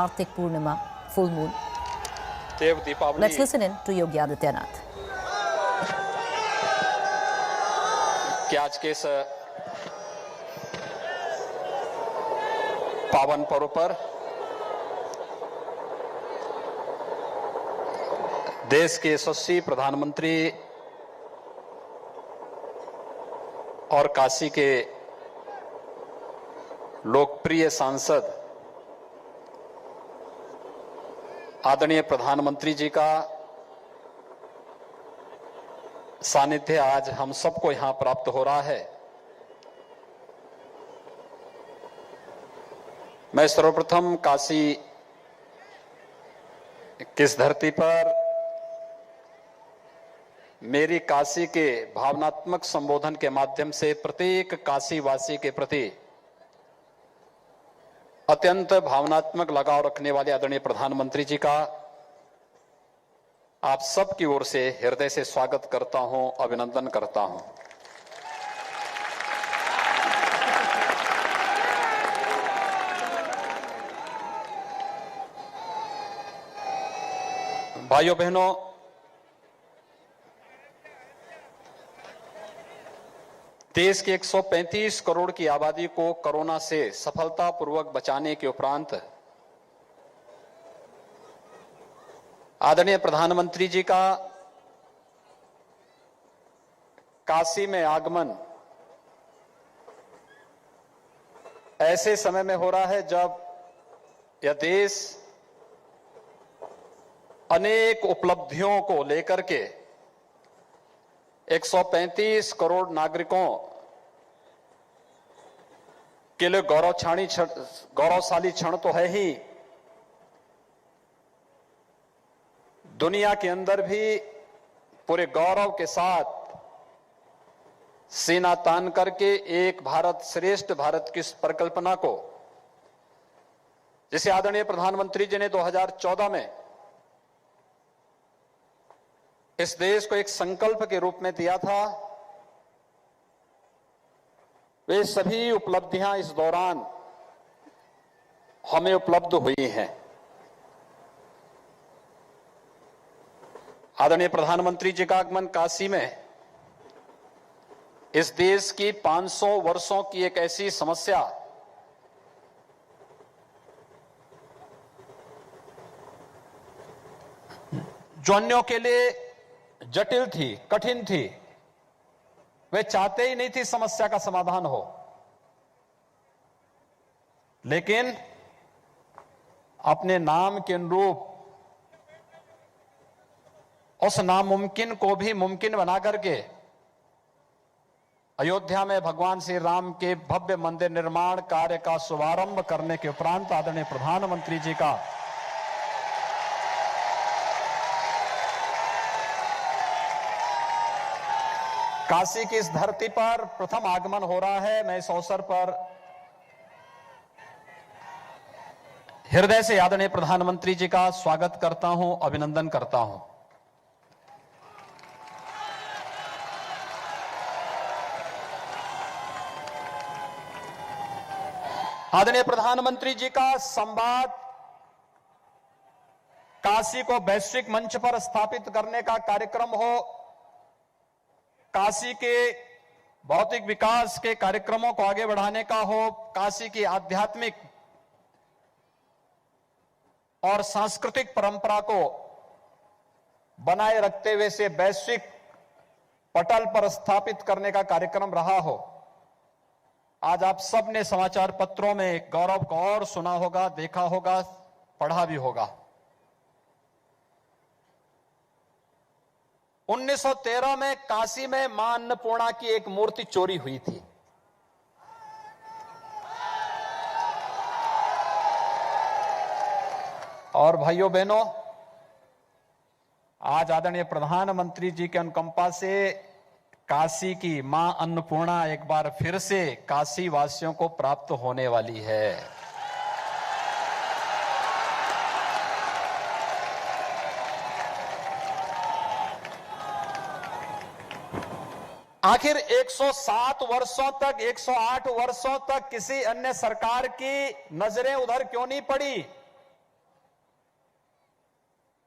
Kartik Purnima, full moon. Let's listen in to Yogi Adityanath. कि आज के इस पावन पर्व पर देश के यशस्वी प्रधानमंत्री और काशी के लोकप्रिय सांसद आदरणीय प्रधानमंत्री जी का सानिध्य आज हम सबको यहां प्राप्त हो रहा है। मैं सर्वप्रथम काशी किस धरती पर मेरी काशी के भावनात्मक संबोधन के माध्यम से प्रत्येक काशीवासी के प्रति अत्यंत भावनात्मक लगाव रखने वाले आदरणीय प्रधानमंत्री जी का आप सब की ओर से हृदय से स्वागत करता हूं, अभिनंदन करता हूं। भाइयों बहनों, देश के 135 करोड़ की आबादी को कोरोना से सफलतापूर्वक बचाने के उपरांत आदरणीय प्रधानमंत्री जी का काशी में आगमन ऐसे समय में हो रहा है जब यह देश अनेक उपलब्धियों को लेकर के 135 करोड़ नागरिकों के लिए गौरवशाली क्षण तो है ही, दुनिया के अंदर भी पूरे गौरव के साथ सीना तान करके एक भारत श्रेष्ठ भारत की परिकल्पना को, जिसे आदरणीय प्रधानमंत्री जी ने 2014 में इस देश को एक संकल्प के रूप में दिया था, वे सभी उपलब्धियां इस दौरान हमें उपलब्ध हुई हैं। आदरणीय प्रधानमंत्री जी का आगमन काशी में इस देश की 500 वर्षों की एक ऐसी समस्या जो अन्यों के लिए जटिल थी, कठिन थी, वे चाहते ही नहीं थी समस्या का समाधान हो, लेकिन अपने नाम के अनुरूप उस नामुमकिन को भी मुमकिन बना करके अयोध्या में भगवान श्री राम के भव्य मंदिर निर्माण कार्य का शुभारंभ करने के उपरांत आदरणीय प्रधानमंत्री जी का काशी की इस धरती पर प्रथम आगमन हो रहा है। मैं इस अवसर पर हृदय से आदरणीय प्रधानमंत्री जी का स्वागत करता हूं, अभिनंदन करता हूं। आदरणीय प्रधानमंत्री जी का संवाद काशी को वैश्विक मंच पर स्थापित करने का कार्यक्रम हो, काशी के भौतिक विकास के कार्यक्रमों को आगे बढ़ाने का हो, काशी की आध्यात्मिक और सांस्कृतिक परंपरा को बनाए रखते हुए से वैश्विक पटल पर स्थापित करने का कार्यक्रम रहा हो। आज आप सब ने समाचार पत्रों में गौरव को और सुना होगा, देखा होगा, पढ़ा भी होगा। 1913 में काशी में मां अन्नपूर्णा की एक मूर्ति चोरी हुई थी। और भाइयों बहनों, आज आदरणीय प्रधानमंत्री जी के अनुकंपा से काशी की मां अन्नपूर्णा एक बार फिर से काशी वासियों को प्राप्त होने वाली है। आखिर 107 वर्षों तक, 108 वर्षों तक किसी अन्य सरकार की नजरें उधर क्यों नहीं पड़ी?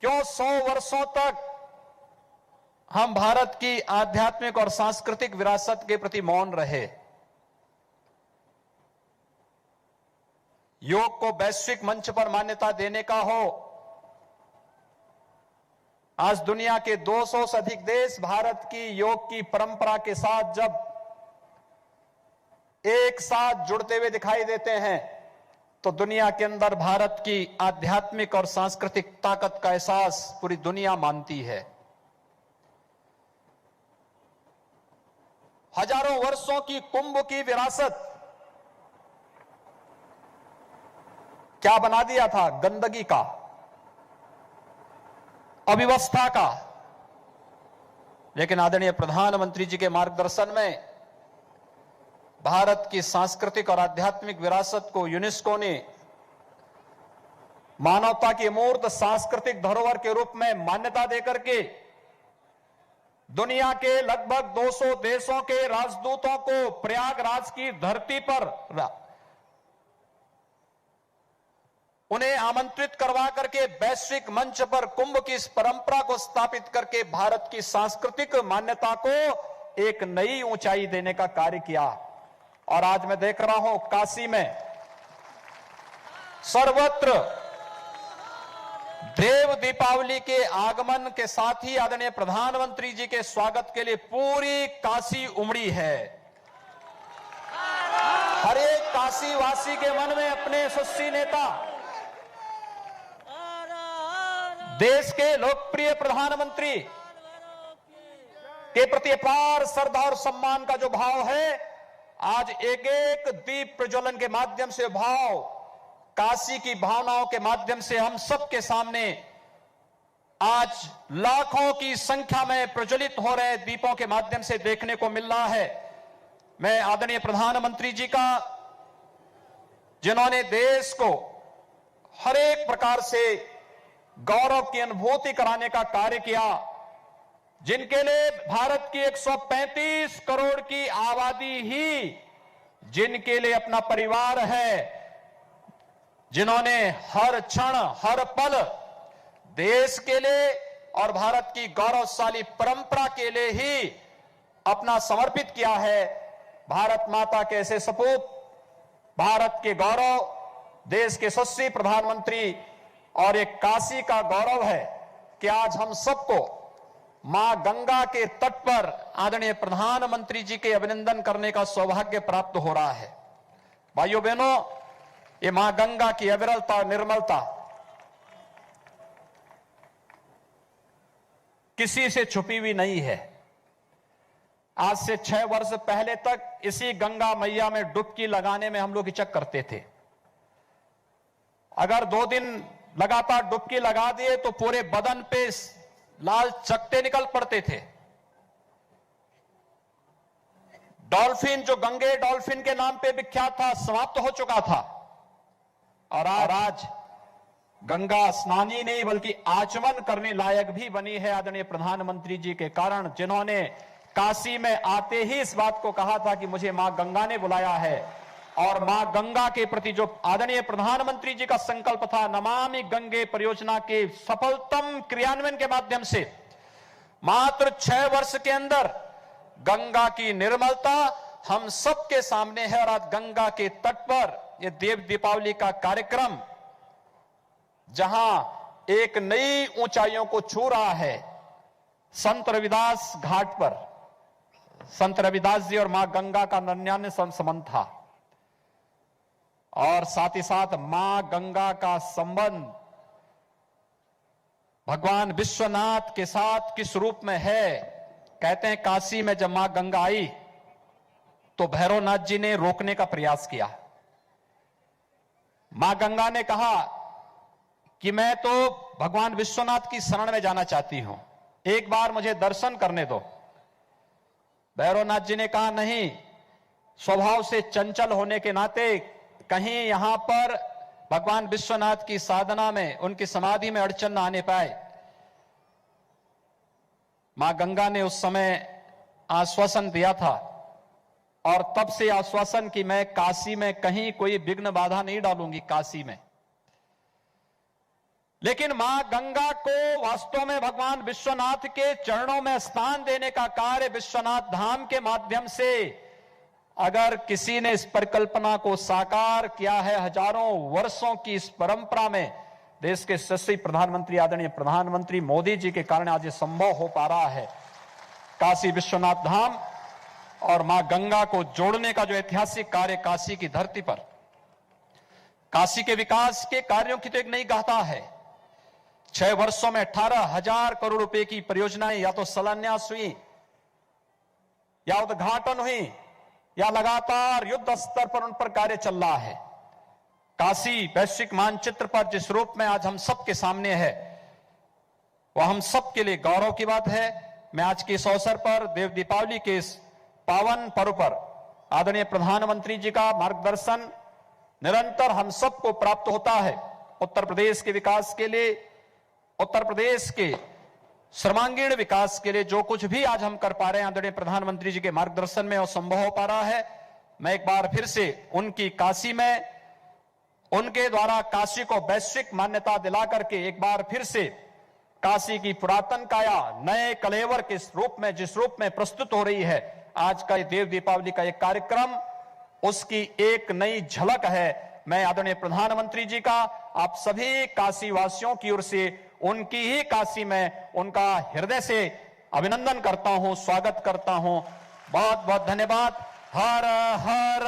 क्यों 100 वर्षों तक हम भारत की आध्यात्मिक और सांस्कृतिक विरासत के प्रति मौन रहे? योग को वैश्विक मंच पर मान्यता देने का हो, आज दुनिया के 200 से अधिक देश भारत की योग की परंपरा के साथ जब एक साथ जुड़ते हुए दिखाई देते हैं, तो दुनिया के अंदर भारत की आध्यात्मिक और सांस्कृतिक ताकत का एहसास पूरी दुनिया मानती है। हजारों वर्षों की कुंभ की विरासत क्या बना दिया था? गंदगी का, अव्यवस्था का। लेकिन आदरणीय प्रधानमंत्री जी के मार्गदर्शन में भारत की सांस्कृतिक और आध्यात्मिक विरासत को यूनेस्को ने मानवता की अमूर्त सांस्कृतिक धरोहर के रूप में मान्यता देकर के दुनिया के लगभग 200 देशों के राजदूतों को प्रयागराज की धरती पर उन्हें आमंत्रित करवा करके वैश्विक मंच पर कुंभ की इस परंपरा को स्थापित करके भारत की सांस्कृतिक मान्यता को एक नई ऊंचाई देने का कार्य किया। और आज मैं देख रहा हूं काशी में सर्वत्र देव दीपावली के आगमन के साथ ही आदरणीय प्रधानमंत्री जी के स्वागत के लिए पूरी काशी उमड़ी है। हर एक काशी वासी के मन में अपने यशस्वी नेता, देश के लोकप्रिय प्रधानमंत्री के प्रति अपार श्रद्धा और सम्मान का जो भाव है, आज एक एक दीप प्रज्वलन के माध्यम से भाव काशी की भावनाओं के माध्यम से हम सबके सामने आज लाखों की संख्या में प्रज्वलित हो रहे दीपों के माध्यम से देखने को मिल रहा है। मैं आदरणीय प्रधानमंत्री जी का, जिन्होंने देश को हर एक प्रकार से गौरव की अनुभूति कराने का कार्य किया, जिनके लिए भारत की 135 करोड़ की आबादी ही जिनके लिए अपना परिवार है, जिन्होंने हर क्षण हर पल देश के लिए और भारत की गौरवशाली परंपरा के लिए ही अपना समर्पित किया है। भारत माता के ऐसे सपूत, भारत के गौरव, देश के यशस्वी प्रधानमंत्री और एक काशी का गौरव है कि आज हम सबको मां गंगा के तट पर आदरणीय प्रधानमंत्री जी के अभिनंदन करने का सौभाग्य प्राप्त हो रहा है। भाइयों बहनों, ये मां गंगा की अविरलता और निर्मलता किसी से छुपी हुई नहीं है। आज से 6 वर्ष पहले तक इसी गंगा मैया में डुबकी लगाने में हम लोग हिचक करते थे। अगर 2 दिन लगातार डुबकी लगा दिए तो पूरे बदन पे लाल चकत्ते निकल पड़ते थे। डॉल्फिन, जो गंगे डॉल्फिन के नाम पे विख्यात था, समाप्त हो चुका था। और आज गंगा स्नान ही नहीं बल्कि आचमन करने लायक भी बनी है आदरणीय प्रधानमंत्री जी के कारण, जिन्होंने काशी में आते ही इस बात को कहा था कि मुझे मां गंगा ने बुलाया है। और मां गंगा के प्रति जो आदरणीय प्रधानमंत्री जी का संकल्प था, नमामि गंगे परियोजना के सफलतम क्रियान्वयन के माध्यम से मात्र 6 वर्ष के अंदर गंगा की निर्मलता हम सबके सामने है। और आज गंगा के तट पर यह देव दीपावली का कार्यक्रम जहां एक नई ऊंचाइयों को छू रहा है, संत रविदास घाट पर संत रविदास जी और मां गंगा का 99 संबंध था। और साथ ही साथ मां गंगा का संबंध भगवान विश्वनाथ के साथ किस रूप में है? कहते हैं काशी में जब मां गंगा आई तो भैरवनाथ जी ने रोकने का प्रयास किया। मां गंगा ने कहा कि मैं तो भगवान विश्वनाथ की शरण में जाना चाहती हूं, एक बार मुझे दर्शन करने दो। भैरवनाथ जी ने कहा नहीं, स्वभाव से चंचल होने के नाते कहीं यहां पर भगवान विश्वनाथ की साधना में, उनकी समाधि में अड़चन न आने पाए। मां गंगा ने उस समय आश्वासन दिया था और तब से आश्वासन कि मैं काशी में कहीं कोई विघ्न बाधा नहीं डालूंगी। काशी में लेकिन मां गंगा को वास्तव में भगवान विश्वनाथ के चरणों में स्थान देने का कार्य विश्वनाथ धाम के माध्यम से अगर किसी ने इस परिकल्पना को साकार किया है, हजारों वर्षों की इस परंपरा में देश के यशस्वी प्रधानमंत्री आदरणीय प्रधानमंत्री मोदी जी के कारण आज ये संभव हो पा रहा है। काशी विश्वनाथ धाम और मां गंगा को जोड़ने का जो ऐतिहासिक कार्य काशी की धरती पर, काशी के विकास के कार्यों की तो एक नई गाथा है। 6 वर्षों में 18,000 करोड़ रुपए की परियोजनाएं या तो शिलान्यास हुई, या उद्घाटन हुई, या लगातार युद्ध स्तर पर उन पर कार्य चल रहा है। काशी वैश्विक मानचित्र पर जिस रूप में आज हम सबके सामने है, वह हम सबके लिए गौरव की बात है। मैं आज के इस अवसर पर देव दीपावली के इस पावन पर्व पर आदरणीय प्रधानमंत्री जी का मार्गदर्शन निरंतर हम सबको प्राप्त होता है। उत्तर प्रदेश के विकास के लिए, उत्तर प्रदेश के सर्वांगीण विकास के लिए जो कुछ भी आज हम कर पा रहे हैं आदरणीय प्रधानमंत्री जी के मार्गदर्शन में, वो संभव हो पा रहा है। मैं एक बार फिर से उनकी काशी में, उनके द्वारा काशी को वैश्विक मान्यता दिला करके एक बार फिर से काशी की पुरातन काया नए कलेवर के रूप में, जिस रूप में प्रस्तुत हो रही है, आज का ये देव दीपावली का एक कार्यक्रम उसकी एक नई झलक है। मैं आदरणीय प्रधानमंत्री जी का आप सभी काशी वासियों की ओर से उनकी ही काशी में उनका हृदय से अभिनंदन करता हूं, स्वागत करता हूं। बहुत बहुत धन्यवाद। हर हर